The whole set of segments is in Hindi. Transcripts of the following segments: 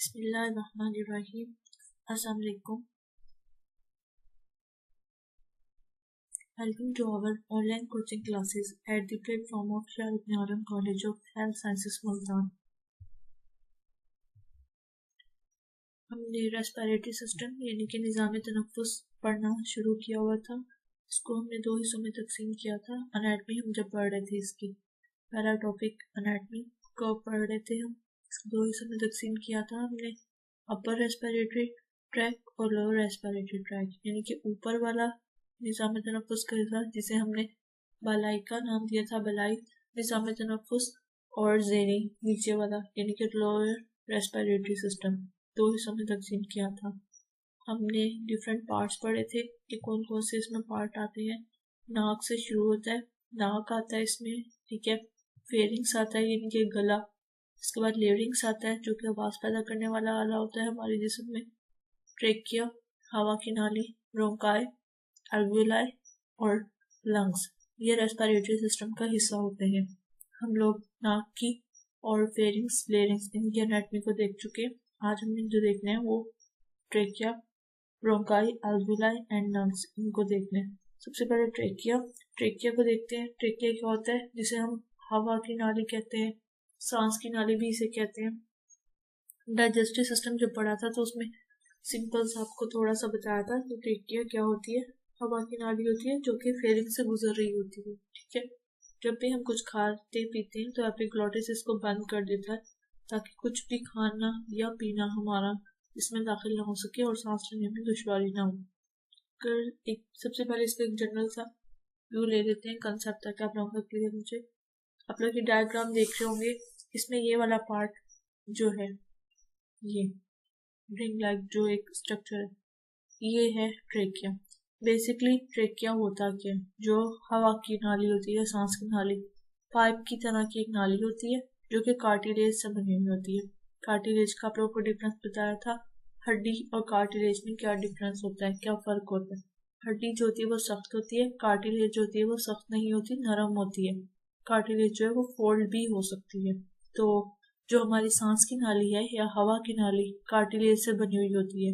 बिस्मिल्लाहिर्रहमानिर्रहीम। अस्सलाम वालेकुम। Welcome to our online coaching classes at the platform of Shah Ibn Aram College of Health Sciences, Multan. हमने रेस्पिरेटरी सिस्टम यानी कि निज़ाम तनफ्फुस पढ़ना शुरू किया हुआ था। इसको हमने दो हिस्सों में तकसीम किया था। अनाटमी हम जब पढ़ रहे थे, इसकी पहला टॉपिक अनाटमी को पढ़ रहे थे हम, दो हिस्सों में तकसीम किया था हमने, अपर रेस्पिरेटरी ट्रैक और लोअर रेस्पिरेटरी ट्रैक, यानी कि ऊपर वाला निज़ाम तनफ्फुस का हिस्सा जिसे हमने बलाई का नाम दिया था, बलाई निज़ाम तनफ्फुस, और ज़ेनी नीचे वाला यानी कि लोअर रेस्पिरेटरी सिस्टम, दो हिस्सों में तकसीम किया था। हमने डिफरेंट पार्ट्स पढ़े थे कि कौन कौन से इसमें पार्ट आते हैं। नाक से शुरू होता है, नाक आता है इसमें, ठीक है। फेरिंग्स आता है यानी कि गला, इसके बाद लेरिंग्स आता है जो कि आवाज़ पैदा करने वाला आला होता है हमारे जिस्म में। ट्रेकिया हवा की नाली, ब्रोंकाई, अल्वियोलाई और लंग्स, ये रेस्पिरेटरी सिस्टम का हिस्सा होते हैं। हम लोग नाक की और फेरिंग्स, लेरिंग्स, इनकी एनाटॉमी को देख चुके। आज हमने जो देखना है वो trachea, bronchi, alveoli and lungs, इनको देखना है। सबसे पहले ट्रेकिया को देखते हैं। ट्रेकिया क्या होता है, जिसे हम हवा की नाली कहते हैं, सांस की नाली भी इसे कहते हैं। डाइजेस्टिव सिस्टम जब पढ़ा था तो उसमें सिंपल सा आपको थोड़ा सा बताया था कि ट्रेकिया क्या होती है। हवा की नाली होती है जो कि फेरिंग से गुजर रही होती है, ठीक है। जब भी हम कुछ खाते पीते हैं तो एपिग्लॉटिस इसको बंद कर देता है ताकि कुछ भी खाना या पीना हमारा इसमें दाखिल ना हो सके और सांस लेने में दुश्वारी ना हो। कर एक सबसे पहले इसका एक जनरल सा व्यू ले लेते हैं, कंसेप्ट ताकि आप लोगों का क्लियर मुझे। आप लोग की डायग्राम देख रहे होंगे, इसमें ये वाला पार्ट जो है, ये रिंग लाइक जो एक स्ट्रक्चर है, ये है ट्रेकिया। बेसिकली ट्रेकिया होता क्या है, जो हवा की नाली होती है, सांस की नाली, पाइप की तरह की एक नाली होती है जो कि कार्टिलेज से बनी हुई होती है। कार्टिलेज का आप लोगों को डिफरेंस बताया था, हड्डी और कार्टिलेज में क्या डिफरेंस होता है, क्या फर्क होता है। हड्डी जो होती है वो सख्त होती है, कार्टिलेज जो होती है वो सख्त नहीं होती, नरम होती है। कार्टिलेज जो है वो फोल्ड भी हो सकती है। तो जो हमारी सांस की नाली है या हवा की नाली कार्टिलेज से बनी हुई होती है।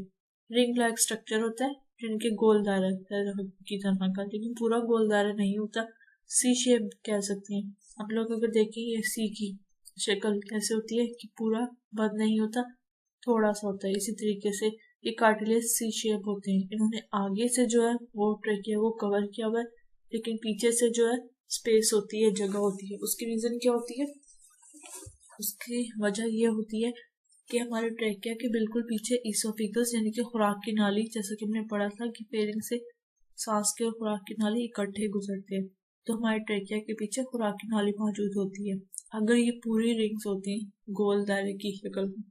रिंग लाइक स्ट्रक्चर होता है जिनके गोल दायरा की तरह का, लेकिन पूरा गोल दायरा नहीं होता, सी शेप कह सकते हैं। आप लोग अगर देखें ये सी की शक्ल कैसे होती है कि पूरा बंद नहीं होता, थोड़ा सा होता है। इसी तरीके से ये कार्टिलेज सी शेप होते हैं। इन्होंने आगे से जो है वो ट्रेकिया वो कवर किया हुआ है, लेकिन पीछे से जो है स्पेस होती है, जगह होती है। उसकी रीजन क्या होती है, उसकी वजह ये होती है कि हमारे ट्रेकिया के बिल्कुल पीछे ईसोफिगस यानी कि खुराक की नाली, जैसा कि हमने पढ़ा था कि फेरिंग से सांस के और खुराक की नाली इकट्ठे गुजरते हैं, तो हमारे ट्रेकिया के पीछे खुराक की नाली मौजूद होती है। अगर ये पूरी रिंग्स होती गोल दायरे की शक्ल में,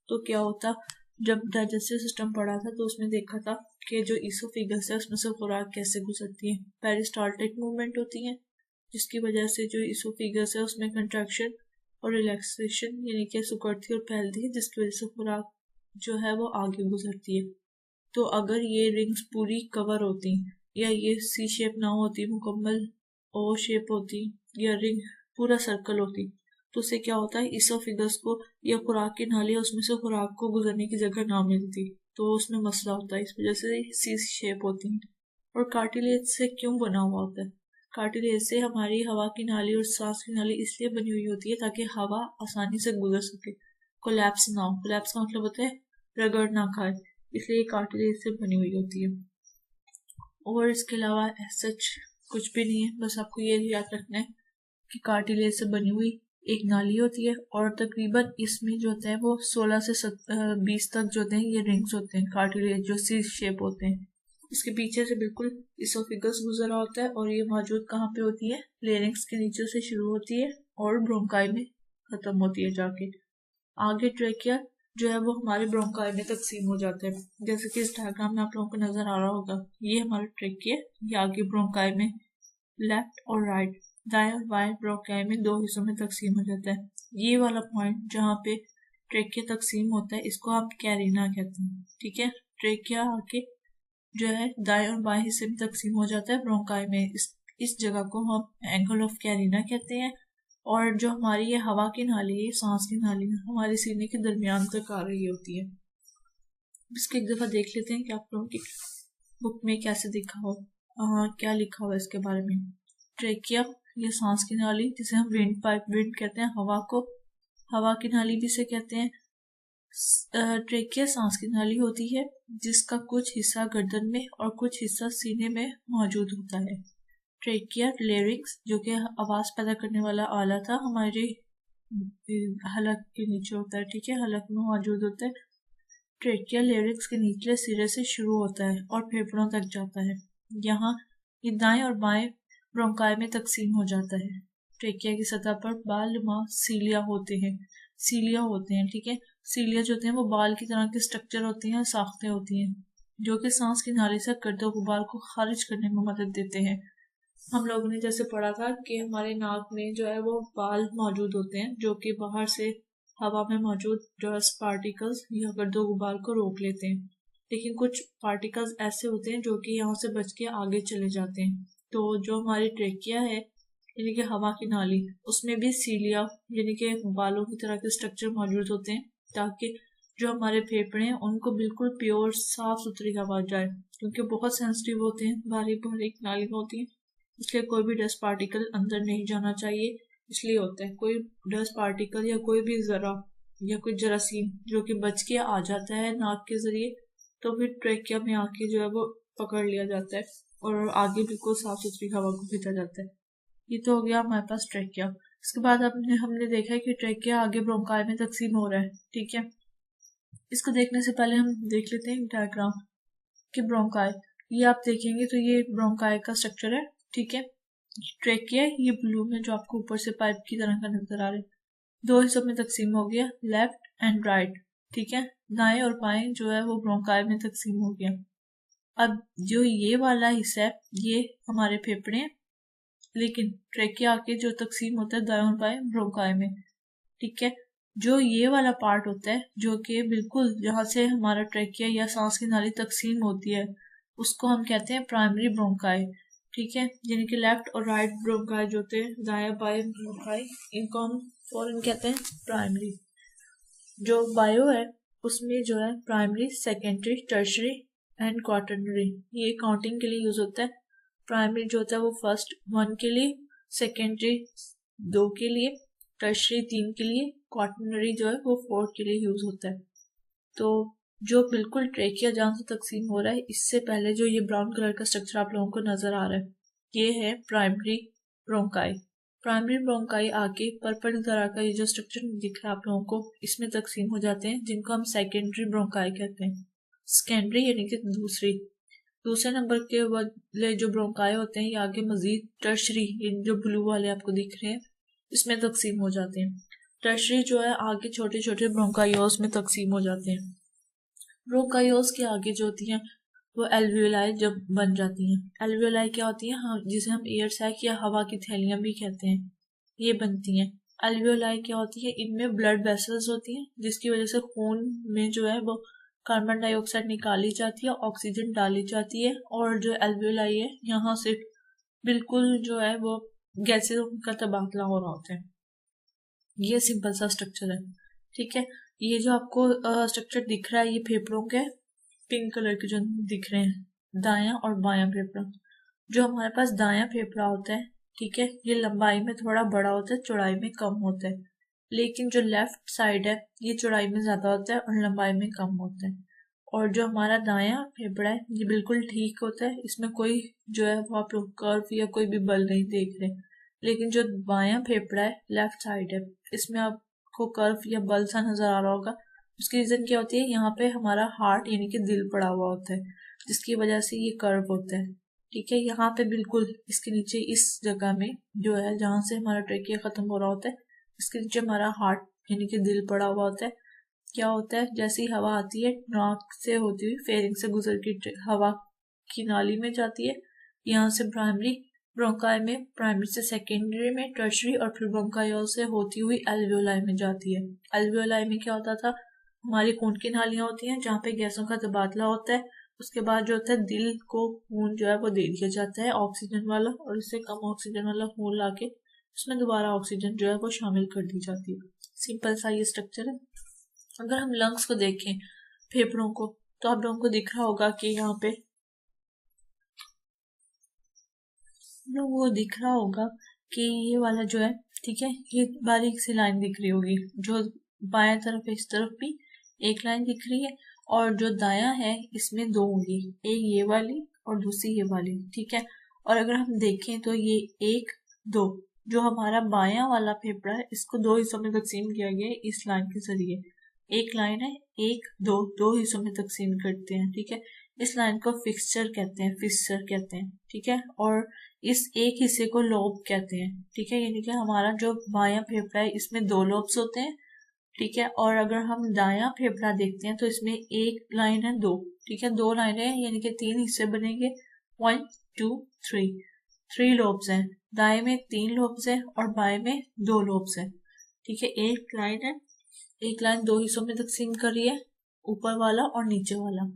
तो क्या होता, जब डाइजेस्टिव सिस्टम पढ़ा था तो उसमें देखा था कि जो ईसोफिगस है उसमें से खुराक कैसे गुजरती है। पेरिस्टाल्टिक मूवमेंट होती है जिसकी वजह से जो ईसोफिगस है उसमें कंट्रैक्शन और रिलैक्सेशन यानी कि सिकुड़ती और फैलती है, जिसकी वजह से खुराक जो है वो आगे गुजरती है। तो अगर ये रिंग्स पूरी कवर होती या ये सी शेप ना होती, मुकम्मल ओ शेप होती या रिंग पूरा सर्कल होती, तो उससे क्या होता है, ईसोफिगस को या खुराक की नाली उसमें से खुराक को गुजरने की जगह ना मिलती, तो उसमें मसला होता है। इस वजह से सी शेप होती है। और कार्टिलेज से क्यों बना हुआ होता है, कार्टिलेज से हमारी हवा की नाली और सांस की नाली इसलिए बनी हुई होती है ताकि हवा आसानी से गुजर सके, कोलैप्स ना हो। कोलैप्स का मतलब होता है रगड़ ना खाए, इसलिए कार्टिलेज से बनी हुई होती है। और इसके अलावा सच कुछ भी नहीं है, बस आपको ये याद रखना है कि कार्टिलेज से बनी हुई एक नाली होती है और तकरीबन इसमें जो होता है वो 16 से 20 तक जो होते हैं ये रिंग्स होते हैं कार्टिलेज जो सी शेप होते हैं। इसके पीछे से बिल्कुल इसोफिगस गुजरा होता है और ये मौजूद कहाँ पे होती है, लेरिंग्स के नीचे से शुरू होती है और ब्रोंकाई में खत्म होती है जाके। आगे ट्रेकिया जो है वो हमारे ब्रोंकाई में तकसीम हो जाता है, जैसे कि इस डायग्राम में आप लोगों को नजर आ रहा होगा। ये हमारा ट्रेकिया, ये आगे ब्रोंकाई में लेफ्ट और राइट, दाएं और बाएं ब्रोंकाई में दो हिस्सों में तकसीम हो जाता है। ये वाला पॉइंट जहाँ पे ट्रेकिया तकसीम होता है इसको हम कैरिना कहते हैं, ठीक है। ट्रेकिया आके जो है दाएं और बाएं हिस्से में तकसीम हो जाता है ब्रोंकाई में, इस जगह को हम एंगल ऑफ कैरिना कहते हैं। और जो हमारी ये हवा की नाली है, सांस की नाली हमारे सीने के दरमियान तक आ रही होती है। इसको एक दफा देख लेते हैं कि आप लोगों की बुक में कैसे दिखा हो, क्या लिखा हुआ है इसके बारे में। ट्रेकिया, ये सांस की नाली जिसे हम विंड पाइप, विंड कहते हैं हवा को, हवा की नाली भी से कहते हैं। ट्रेकिया सांस की नाली होती है जिसका कुछ हिस्सा गर्दन में और कुछ हिस्सा सीने में मौजूद होता है। ट्रेकिया लेरिंग्स, जो कि आवाज पैदा करने वाला आला था, हमारे हलक के नीचे होता है, ठीक है, हलक में मौजूद होता है। ट्रेकिया लेरिंग्स के निचले सिरे से शुरू होता है और फेफड़ों तक जाता है। यहाँ ये दाएं और बाएं ब्रोंकाई में तकसीम हो जाता है। ट्रेकिया की सतह पर बालनुमा सीलिया होते हैं, ठीक है। सीलिया जो होते हैं वो बाल की तरह के स्ट्रक्चर होती हैं, साख्तें होती हैं, जो कि सांस की नाली से गर्दो गुबार को खारिज करने में मदद देते हैं। हम लोगों ने जैसे पढ़ा था कि हमारे नाक में जो है वो बाल मौजूद होते हैं, जो कि बाहर से हवा में मौजूद डस्ट पार्टिकल्स या गर्दो गुबार को रोक लेते हैं, लेकिन कुछ पार्टिकल्स ऐसे होते हैं जो कि यहाँ से बच के आगे चले जाते हैं। तो जो हमारी ट्रेकिया है, यानी कि हवा की नाली, उसमें भी सीलिया यानी कि बालों की तरह के स्ट्रक्चर मौजूद होते हैं, ताकि जो हमारे फेफड़े हैं उनको बिल्कुल प्योर साफ सुथरी हवा जाए, क्योंकि बहुत सेंसिटिव होते हैं, बारीक बारीक नाली होती है, इसलिए कोई भी डस्ट पार्टिकल अंदर नहीं जाना चाहिए। इसलिए होता है कोई डस्ट पार्टिकल या कोई भी जरा या कोई जरासीम जो कि बच के आ जाता है नाक के जरिए, तो फिर ट्रेकिया में आके जो है वो पकड़ लिया जाता है और आगे बिल्कुल साफ सुथरी हवा को भेजा जाता है। ये तो हो गया हमारे पास ट्रेकिया। इसके बाद हमने देखा है कि ट्रेकिया आगे ब्रोंकाई में तकसीम हो रहा है, ठीक है। इसको देखने से पहले हम देख लेते हैं डायग्राम कि ब्रोंकाई, ये आप देखेंगे तो ये ब्रोंकाई का स्ट्रक्चर है, ठीक है। ट्रेकिया ये ब्लू में जो आपको ऊपर से पाइप की तरह का नजर आ रहा है, दो हिस्सों में तकसीम हो गया, लेफ्ट एंड राइट, ठीक है। दाएं और बाएं जो है वो ब्रोंकाई में तकसीम हो गया। अब जो ये वाला हिस्सा है ये हमारे फेफड़े हैं, लेकिन ट्रेकिया आके जो तकसीम होता है दाएं और बाएं ब्रोंकाई में, ठीक है। जो ये वाला पार्ट होता है जो कि बिल्कुल जहाँ से हमारा ट्रेकिया या सांस की नाली तकसीम होती है, उसको हम कहते हैं प्राइमरी ब्रोंकाई, ठीक है। यानी कि लेफ्ट और राइट ब्रोंकाई जो होते हैं, दाया बाएं ब्रोंकाई, इनको हम फॉरन कहते हैं प्राइमरी। जो बायो है उसमें जो है primary, secondary, tertiary and quaternary, ये काउंटिंग के लिए यूज होता है। प्राइमरी जो होता है वो फर्स्ट 1 के लिए, सेकेंडरी 2 के लिए, टर्शरी 3 के लिए, क्वार्टरनरी जो है वो 4 के लिए यूज होता है। तो जो बिल्कुल ट्रेकिया जहाँ से तकसीम हो रहा है, इससे पहले जो ये ब्राउन कलर का स्ट्रक्चर आप लोगों को नजर आ रहा है, ये है प्राइमरी ब्रोंकाई। प्राइमरी ब्रोंकाई आके पर्पल तरह का ये जो स्ट्रक्चर दिख रहा है आप लोगों को, इसमें तकसीम हो जाते हैं, जिनको हम सेकेंडरी ब्रोंकाई कहते हैं। सेकेंडरी यानी कि दूसरे नंबर के वाले जो ब्रोंकाई होते हैं, ये आगे मजीद टर्शरी, जो ब्लू वाले आपको दिख रहे हैं, इसमें तकसीम हो जाते हैं। टर्शरी जो है आगे छोटे छोटे ब्रोंकाइओस में तकसीम हो जाते हैं। ब्रोंकाइओस के आगे जो होती हैं वो एल्वियोलाई जब बन जाती हैं। एल्वियोलाई क्या होती है, जिसे हम एयर सैक या हवा की थैलियां भी कहते हैं, ये बनती हैं। एल्वियोलाई क्या होती है, इनमें ब्लड वेसल्स होती हैं, जिसकी वजह से खून में जो है वो कार्बन डाइऑक्साइड निकाली जाती है, ऑक्सीजन डाली जाती है, और जो एल्वियोलाई है यहाँ से बिल्कुल जो है वो गैसें का तबादला हो रहा होता है। ये सिंपल सा स्ट्रक्चर है, ठीक है। ये जो आपको स्ट्रक्चर दिख रहा है ये फेफड़ों के पिंक कलर के जो दिख रहे हैं, दायां और बायां फेफड़ा। जो हमारे पास दायां फेफड़ा होता है, ठीक है, ये लंबाई में थोड़ा बड़ा होता है, चौड़ाई में कम होता है। लेकिन जो लेफ्ट साइड है ये चौड़ाई में ज्यादा होता है और लंबाई में कम होता है। और जो हमारा दायां फेफड़ा है ये बिल्कुल ठीक होता है, इसमें कोई जो है वो आप लोग कर्व या कोई भी बल नहीं देख रहे। लेकिन जो बायां फेफड़ा है, लेफ्ट साइड है, इसमें आपको कर्व या बल सा नजर आ रहा होगा। उसकी रीजन क्या होती है, यहाँ पे हमारा हार्ट यानी कि दिल पड़ा हुआ होता है, जिसकी वजह से ये कर्व होता है, ठीक है। यहाँ पे बिल्कुल इसके नीचे इस जगह में जो है जहाँ से हमारा ट्रेकिया खत्म हो रहा होता है, इसके नीचे हमारा हार्ट यानी कि दिल पड़ा हुआ होता है। क्या होता है, जैसी हवा आती है नाक से होती हुई फेरिंग से गुजर के हवा की नाली में जाती है, यहाँ से प्राइमरी ब्रोंकाई में, प्राइमरी से सेकेंडरी में, टर्शरी, और फिर ब्रोंकाइओल से होती हुई एल्वियोलाई में जाती है। एल्वियोलाई में क्या होता था, हमारी खून की नालियां होती हैं जहाँ पे गैसों का तबादला होता है। उसके बाद जो होता है दिल को खून जो है वो दे दिया जाता है ऑक्सीजन वाला, और इससे कम ऑक्सीजन वाला खून लाके उसमें दोबारा ऑक्सीजन जो है वो शामिल कर दी जाती है। सिंपल सा ये स्ट्रक्चर है। अगर हम लंग्स को देखें, फेफड़ों को, तो आप लोगों को दिख रहा होगा कि यहाँ पे वो दिख रहा होगा कि ये वाला जो है, ठीक है, ये बारीक सी लाइन दिख रही होगी, जो बाएं तरफ है इस तरफ भी एक लाइन दिख रही है, और जो दायां है इसमें दो होंगी, एक ये वाली और दूसरी ये वाली, ठीक है। और अगर हम देखें तो ये एक दो, जो हमारा बायां वाला फेफड़ा है इसको दो हिस्सों में तकसीम किया गया है इस लाइन के जरिए। एक लाइन है, एक दो, दो हिस्सों में तकसीम करते हैं, ठीक है। इस लाइन को फिक्सचर कहते हैं, फिक्सचर कहते हैं, ठीक है। और इस एक हिस्से को लोब कहते हैं, ठीक है। यानी कि हमारा जो बायां फेफड़ा है इसमें दो लोब्स होते हैं, ठीक है। और अगर हम दायां फेफड़ा देखते हैं तो इसमें एक लाइन है, दो, ठीक है, दो लाइनें हैं, यानी कि तीन हिस्से बनेंगे, 1 2 3, 3 लोब्स हैं। दाएं में 3 लोब्स हैं और बाएं में 2 लोब्स हैं, ठीक है। एक लाइन है, एक लाइन दो हिस्सों में तकसीम कर रही है, ऊपर वाला और नीचे वाला।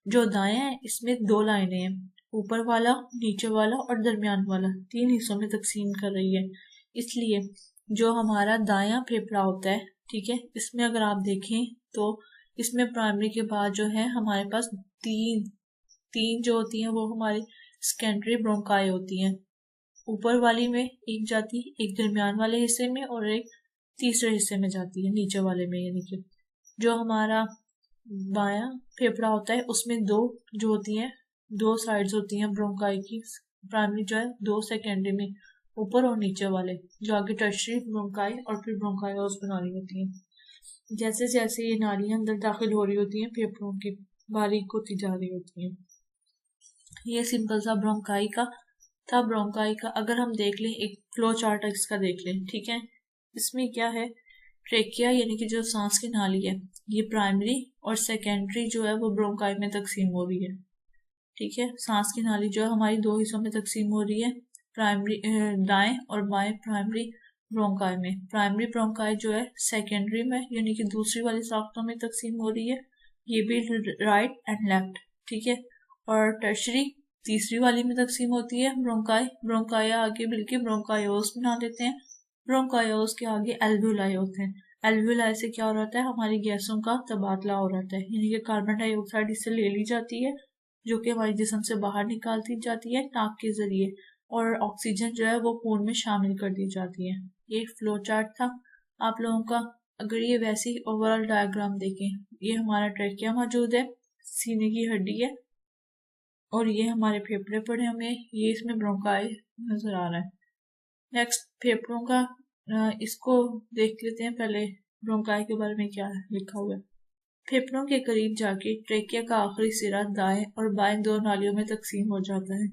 जो दायां है इसमें दो लाइनें हैं, ऊपर वाला, नीचे वाला और दरमियान वाला, तीन हिस्सों में तकसीम कर रही है। इसलिए जो हमारा दायां फेफड़ा होता है, ठीक है, इसमें अगर आप देखें तो इसमें प्राइमरी के बाद जो है हमारे पास तीन जो होती हैं वो हमारी सेकेंडरी ब्रोंकाई होती हैं। ऊपर वाली में एक जाती है, एक दरमियान वाले हिस्से में और एक तीसरे हिस्से में जाती है, नीचे वाले में। यानी कि जो हमारा बायां फेफड़ा होता है उसमें दो जो होती हैं, दो साइड्स होती हैं ब्रोंकाई की, प्राइमरी जो है, दो सेकेंडरी में, ऊपर और नीचे वाले, जो आगे टर्शियरी ब्रोंकाई और फिर ब्रोंकायोस बना रही होती हैं। जैसे जैसे ये नालियां अंदर दाखिल हो रही होती हैं फेफड़ों की, बारीक होती जा रही होती हैं। ये सिंपल सा ब्रोंकाई का था। ब्रोंकाई का अगर हम देख लें, एक फ्लो चार्ट इसका देख लें, ठीक है। इसमें क्या है, ट्रेकिया यानी कि जो सांस की नाली है, ये प्राइमरी और सेकेंडरी जो है वो ब्रोंकाई में तकसीम हो रही है, ठीक है। सांस की नाली जो है हमारी दो हिस्सों में तकसीम हो रही है, प्राइमरी दाएं और बाएं प्राइमरी ब्रोंकाई में। प्राइमरी ब्रोंकाई जो है सेकेंडरी में यानी कि दूसरी वाली साख्तों में तकसीम हो रही है, ये भी राइट एंड लेफ्ट, ठीक है। और टर्शरी तीसरी वाली में तकसीम होती है ब्रोंकाई। ब्रोंकाई आगे मिलके ब्रोंकायोस बना देते हैं। ब्रोंकायोस के आगे एल्वुलाई होते हैं। एल्वुलाई से क्या हो रहा है, हमारी गैसों का तबादला हो रहा है, यानी कि कार्बन डाइऑक्साइड इससे ले ली जाती है जो कि हमारे जिस्म से बाहर निकाल दी जाती है नाक के जरिए, और ऑक्सीजन जो है वो खून में शामिल कर दी जाती है। ये फ्लो चार्ट था आप लोगों का। अगर ये वैसी ओवरऑल डायग्राम देखें, ये हमारा ट्रेकिया मौजूद है, सीने की हड्डी है, और ये हमारे फेफड़े पड़े हमें, ये इसमें ब्रोंकाई नजर आ रहा है। नेक्स्ट फेफड़ों का इसको देख लेते हैं पहले, ब्रोंकाई के बारे में क्या लिखा हुआ है। फेफड़ों के करीब जाके ट्रेकिया का आखिरी सिरा दाएं और बाएं दो नालियों में तकसीम हो जाता है,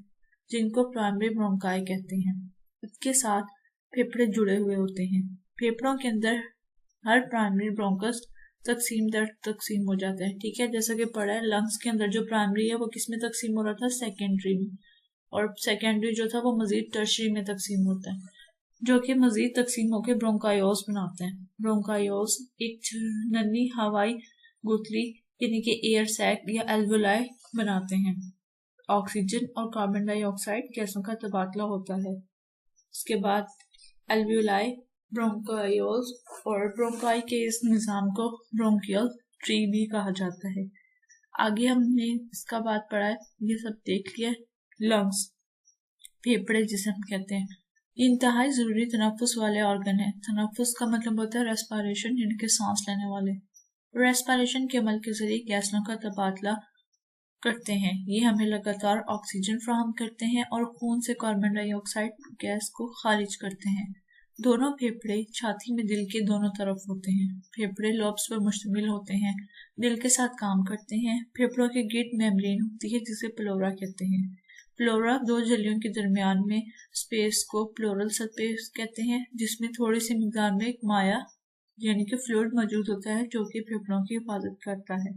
जिनको प्राइमरी ब्रोंकाई कहते हैं। इसके साथ फेफड़े जुड़े हुए होते हैं। फेफड़ों के अंदर हर प्राइमरी ब्रोंकस तकसीम दर तकसीम हो जाता है, ठीक है। जैसा कि पढ़ा है, लंग्स के अंदर जो प्राइमरी है वो किस में तकसीम हो रहा था, सेकेंडरी में, और सेकेंडरी जो था वो मजीद टर्शरी में तकसीम होता है, जो कि मजीद तकसीम होकर ब्रोंकायोस बनाते हैं। ब्रोंकायोस एक नन्ही हवाई गुठली यानी कि एयर सैक या एल्वुलाई बनाते हैं। ऑक्सीजन और कार्बन डाइऑक्साइड गैसों का तबादला होता है। इसके बाद एल्वुलाई, ब्रोंकायोस और ब्रोंकाई के इस निज़ाम को ब्रोंकियल ट्री भी कहा जाता है। आगे हमने इसका बात पढ़ा है, ये सब देख लिया। लंग्स, फेफड़े जिसे हम कहते हैं, ये इंतहाई ज़रूरी तनफ्फुस वाले ऑर्गन है। तनफ्फुस का मतलब होता है रेस्पिरेशन, यानी कि सांस लेने वाले। रेस्पिरेशन के अमल के जरिए गैसों का तबादला करते हैं। ये हमें लगातार ऑक्सीजन फराहम करते हैं और खून से कार्बन डाइऑक्साइड गैस को खारिज करते हैं। दोनों फेफड़े छाती में दिल के दोनों तरफ होते हैं। फेफड़े लोब्स पर मुश्तमिल होते हैं, दिल के साथ काम करते हैं। फेफड़ों की गिट मेम्ब्रेन होती है जिसे प्लोरा कहते हैं। प्लोरा दो झिल्लियों के दरमियान में स्पेस को प्लोरल स्पेस कहते हैं, जिसमें थोड़ी सी मिकदार में एक माया यानी कि फ्लूइड मौजूद होता है जो कि फेफड़ों की हिफाजत करता है,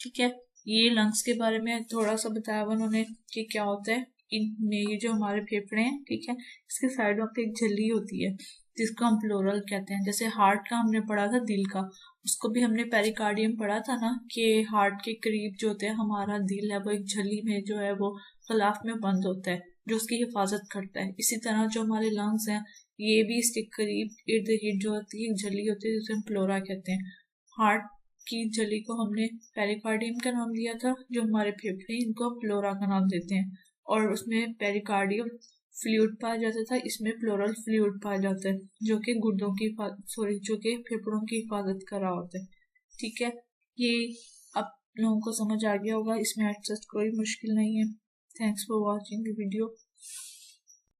ठीक है। ये लंग्स के बारे में थोड़ा सा बताया उन्होंने कि क्या होता है इनमें। ये जो हमारे फेफड़े हैं, ठीक है, इसके साइडों पे एक झिल्ली होती है जिसको हम प्लोरल कहते हैं। जैसे हार्ट का हमने पढ़ा था, दिल का, उसको भी हमने पेरिकार्डियम पढ़ा था ना, कि हार्ट के करीब जो होता है हमारा दिल है, वो एक झिल्ली में जो है वो गलाफ में बंद होता है जो उसकी हिफाजत करता है। इसी तरह जो हमारे लंग्स हैं ये भी इसके करीब इर्द गिर्द जो होती है एक झिल्ली होती है जिसे हम प्लोरा कहते हैं। हार्ट की झिल्ली को हमने पेरिकार्डियम का नाम दिया था, जो हमारे फेफड़े इनको हम प्लोरा का नाम देते हैं, और उसमें पेरिकार्डियम फ्लूइड पाया जाता था, इसमें प्लोरल फ्लूइड पाया जाता है जो कि गुर्दों की जो कि फेफड़ों की हिफाजत कर रहा होता है। ठीक है, ये आप लोगों को समझ आ गया होगा, इसमें एक्सेस कोई मुश्किल नहीं है। Thanks for watching the video.